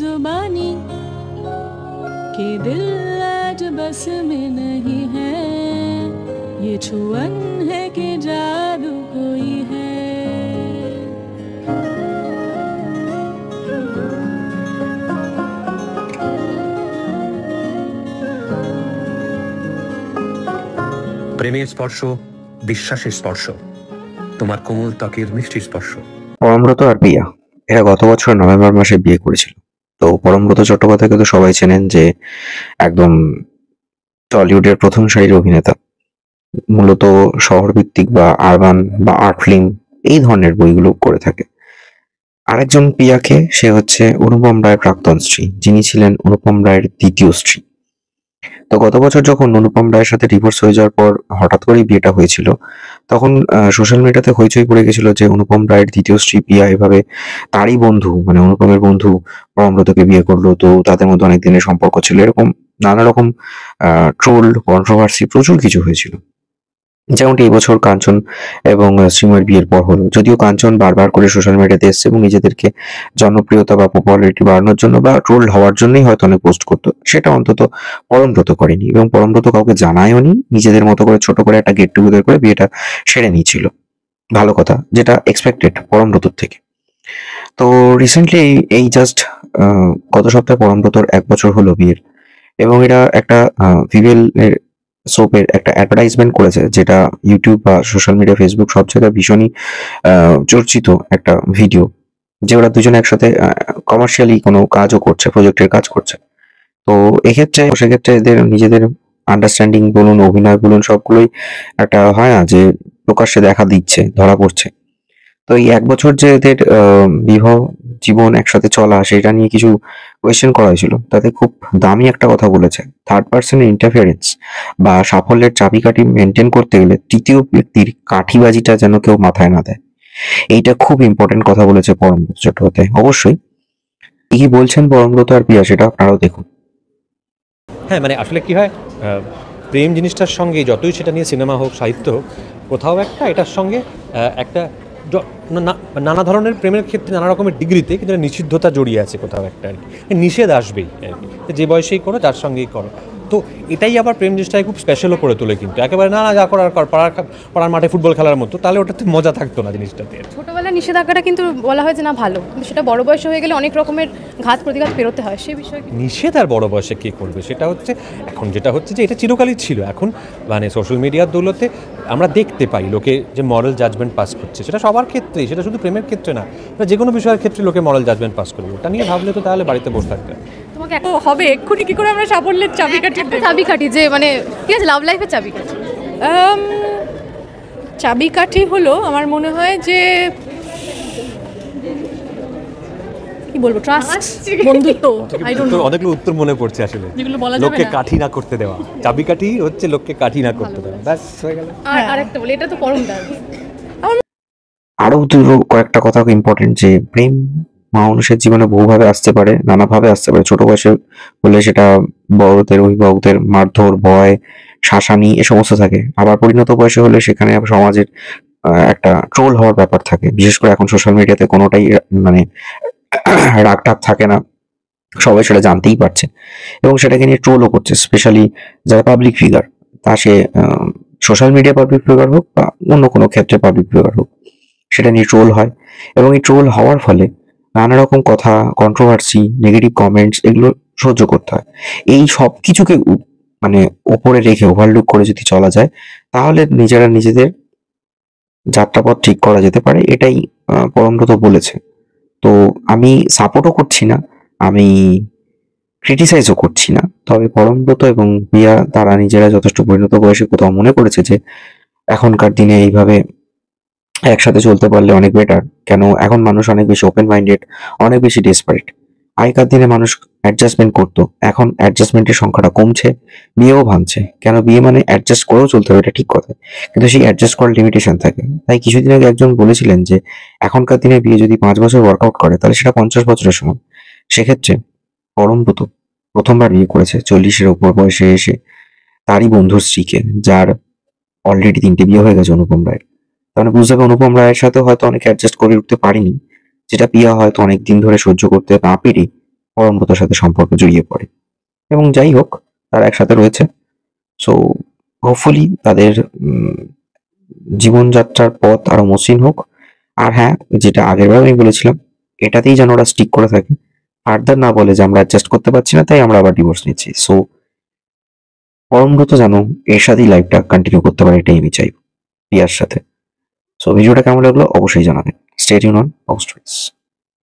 जुबानी के दिल आज बस में नहीं है, ये छुअन है कि जादू कोई है। প্রেমের স্পর্শ, বিশ্বাসের স্পর্শ, তোমার কোমল ত্বকের মিষ্টি স্পর্শ। পরমব্রত আর প্রিয়া এরা গত বছর নভেম্বর মাসে বিয়ে করেছিল। তো পরমব্রত চট্টোপাধ্যায়কে তো সবাই চেনেন যে একদম টলিউডের প্রথম সারির অভিনেতা। মূলত শহরভিত্তিক বা আরবান বা আর্ট ফিল্ম এই ধরনের বইগুলো করে থাকে। আরেকজন প্রিয়াকে, সে হচ্ছে অনুপম রায়ের প্রাক্তন স্ত্রী, যিনি ছিলেন অনুপম রায়ের দ্বিতীয় স্ত্রী। তো গত বছর যখন অনুপম রায়ের সাথে ডিভোর্স হয়ে যাওয়ার পর হঠাৎ করেই বিয়েটা হয়েছিল, তখন সোশ্যাল মিডিয়াতে হইচই পড়ে গেছিল যে অনুপম রায়ের দ্বিতীয় স্ত্রী প্রিয়া এভাবে তারই বন্ধু, মানে অনুপমের বন্ধু পরমব্রতকে বিয়ে করলো। তো তাদের মধ্যে অনেক দিনের সম্পর্ক ছিল, এরকম নানা রকম ট্রোল, কন্ট্রোভার্সি প্রচুর কিছু হয়েছিল। যেমনটি এই বছর কাঞ্চন এবং শ্রীময়ের বিয়ের পর হলো। যদিও কাঞ্চন বারবার করে সোশ্যাল মিডিয়াতে এসছে এবং নিজেদেরকে জনপ্রিয়তা বা পপুলারিটি বাড়ানোর জন্য বা ট্রোল হওয়ার জন্যই হয়তো অনেক পোস্ট করতো, সেটা অন্তত পরমব্রত করেনি এবং পরমব্রত কাউকে জানায়ও নি। নিজেদের মতো করে ছোট করে একটা গেট টুগেদার করে বিয়েটা সেরে নিয়েছিল। ভালো কথা, যেটা এক্সপেক্টেড পরমব্রতর থেকে। তো রিসেন্টলি এই জাস্ট গত সপ্তাহে পরমব্রতর 1 বছর হলো বিয়ের, এবং এরা একটা ভিভেল এর সোপের একটা অ্যাডভার্টাইজমেন্ট করেছে, যেটা ইউটিউব বা সোশ্যাল মিডিয়া, ফেসবুক সব জায়গায় ভীষণই চর্চিত একটা ভিডিও, যে ওরা দুজনে একসাথে কমার্শিয়ালি কোনো কাজও করছে, প্রজেক্টের কাজ করছে। তো সেক্ষেত্রে এদের নিজেদের আন্ডারস্ট্যান্ডিং বলুন, অভিনয় বলুন, সবগুলোই একটা হয় না যে প্রকাশ্যে দেখা দিচ্ছে, ধরা পড়ছে। তো এই 1 বছর যে এদের বিবাহ জীবন একসাথে চলা, সেটা নিয়ে কিছু কোয়েশ্চেন করা হয়েছিল। তাতে খুব দামি একটা কথা বলেছে, থার্ড পার্সনের ইন্টারফিয়ারেন্স বা সাফল্যের চাবিকাঠি মেনটেন করতে গেলে তৃতীয় ব্যক্তির কাঠিবাজিটা যেন কেউ মাথায় না দেয়। এইটা খুব ইম্পর্টেন্ট কথা বলেছে পরমব্রত চট্টোপাধ্যায়। অবশ্যই কি বলছেন পরমব্রত আর প্রিয়া, সেটা আপনারাও দেখুন। হ্যাঁ, মানে আসলে কি হয়, প্রেম জিনিসটার সঙ্গে যতই সেটা নিয়ে সিনেমা হোক, সাহিত্য হোক, কোথাও একটা এটার সঙ্গে একটা নানা ধরনের প্রেমের ক্ষেত্রে নানা রকমের ডিগ্রিতে কিন্তু নিষিদ্ধতা জড়িয়ে আছে কোথাও একটা, আর কি নিষেধ আসবেই আর কি, যে বয়সেই করো, যার সঙ্গেই করো। তো এটাই আবার প্রেম জিনিসটাকে খুব স্পেশালও করে তোলে, কিন্তু একেবারে না যা করার পাড়ার মাঠে ফুটবল খেলার মতো, তাহলে ওটাতে মজা থাকতো না জিনিসটাতে। ছোটবেলায় নিষেধাজ্ঞাটা কিন্তু বলা হয় যে না ভালো, কিন্তু সেটা বড় বয়সে হয়ে গেলে অনেক রকমের ঘাত প্রতিঘাত পেরোতে হয়, সেই বিষয়ে নিষেধ আর বড় বয়সে কে করবে, সেটা হচ্ছে এখন যেটা হচ্ছে যে এটা চিরকালই ছিল। এখন মানে সোশ্যাল মিডিয়ার দৌলতে আমরা দেখতে পাই লোকে যে মরাল জাজমেন্ট পাস করছে, সেটা সবার ক্ষেত্রেই, সেটা শুধু প্রেমের ক্ষেত্রে না, যে কোনো বিষয়ের ক্ষেত্রে লোকে মরাল জাজমেন্ট পাস করবে। ওটা নিয়ে ভাবলে তো তাহলে বাড়িতে বসে থাকতে তোমাকে হবে এক্ষুনি কি করে আমরা সাফল্যের চাবিকাঠি যে মানে কি আছে লাভ লাইফের চাবিকাঠি? চাবিকাঠি হলো আমার মনে হয় যে কি বলবো, ট্রাস্ট, বন্ধুত্ব। অনেকগুলো উত্তর মনে পড়ছে আসলে, লোককে কাঠি না করতে দেওয়া। চাবিকাঠি হচ্ছে লোককে কাঠি না করতে দেওয়া, ব্যাস হয়ে গেল। আর আরেকটা বলি, এটা তো পরম দারুণ। আরো কয়েকটা কথা ইম্পর্টেন্ট, যে প্রেম মানুষের জীবনে বহুভাবে আসতে পারে, নানাভাবে আসতে পারে। ছোট বয়সে হলে সেটা বড়দের, অভিভাবকদের মারধর, ভয়, শাসানি এ সমস্ত থাকে। আবার পরিণত বয়সে হলে সেখানে সমাজের একটা ট্রোল হওয়ার ব্যাপার থাকে। বিশেষ করে এখন সোশ্যাল মিডিয়াতে কোনোটাই মানে রাগ টাগ থাকে না, সবাই সেটা জানতেই পারছে এবং সেটাকে নিয়ে ট্রোলও করছে। স্পেশালি যারা পাবলিক ফিগার, তা সে সোশ্যাল মিডিয়া পাবলিক ফিগার হোক বা অন্য কোনো ক্ষেত্রে পাবলিক ফিগার হোক, সেটা নিয়ে ট্রোল হয় এবং এই ট্রোল হওয়ার ফলে নানা রকম কথা, কন্ট্রোভার্সি, নেগেটিভ কমেন্টস, এগুলো সহ্য করতে হয়। এই সব কিছুকে মানে ওপরে রেখে ওভারলুক করে যদি চলা যায়, তাহলে নিজেদের যাত্রাপথ ঠিক করা যেতে পারে। এটাই পরমব্রত বলেছে। তো আমি সাপোর্টও করছি না, আমি ক্রিটিসাইজও করছি না। তবে পরমব্রত এবং প্রিয়া তারা নিজেরা যথেষ্ট পরিণত বয়সে কোথাও মনে করেছে যে এখনকার দিনে এইভাবে একসাথে চলতে পারলে অনেক বেটার। কেন, এখন মানুষ অনেক বেশি ওপেন মাইন্ডেড, অনেক বেশি ডেসপারেট। আগেকার দিনে মানুষ অ্যাডজাস্টমেন্ট করতো, এখন অ্যাডজাস্টমেন্টের সংখ্যাটা কমছে, বিয়েও ভাঙছে। কেন, বিয়ে মানে অ্যাডজাস্ট করেও চলতে হবে, এটা ঠিক কথা, কিন্তু সেই অ্যাডজাস্ট করার লিমিটেশন থাকে। তাই কিছুদিন আগে একজন বলেছিলেন যে এখনকার দিনে বিয়ে যদি 5 বছর ওয়ার্কআউট করে, তাহলে সেটা 50 বছরের সমান। সেক্ষেত্রে পরমব্রত প্রথমবার বিয়ে করেছে 40-এর উপর বয়সে এসে, তারই বন্ধুর স্ত্রীকে, যার অলরেডি 3টে বিয়ে হয়ে গেছে অনুপম রায়ের। তাহলে বুঝতে হবে অনুপম রায়ের সাথে হয়তো অনেক অ্যাডজাস্ট করে উঠতে পারিনি, যেটা প্রিয়া হয়তো অনেকদিন ধরে সহ্য করতে না পেরে পরমব্রতর সাথে সম্পর্ক জড়িয়ে পড়ে। এবং যাই হোক, তারা একসাথে রয়েছে। সো হোপফুলি তাদের জীবনযাত্রার পথ আরো মসৃণ হোক। আর হ্যাঁ, যেটা আগেরবার আমি বলেছিলাম, এটাতেই যেন ওরা স্টিক করে থাকে, ফার্দার না বলে যে আমরা অ্যাডজাস্ট করতে পারছি না তাই আমরা আবার ডিভোর্স নিচ্ছি। সো পরমব্রত যেন এর সাথেই লাইফটা কন্টিনিউ করতে পারে, এটাই আমি চাইব প্রিয়ার সাথে। সো ভিডিওটা কেমন লাগলো অবশ্যই জানাবেন। Stay tune on our stories.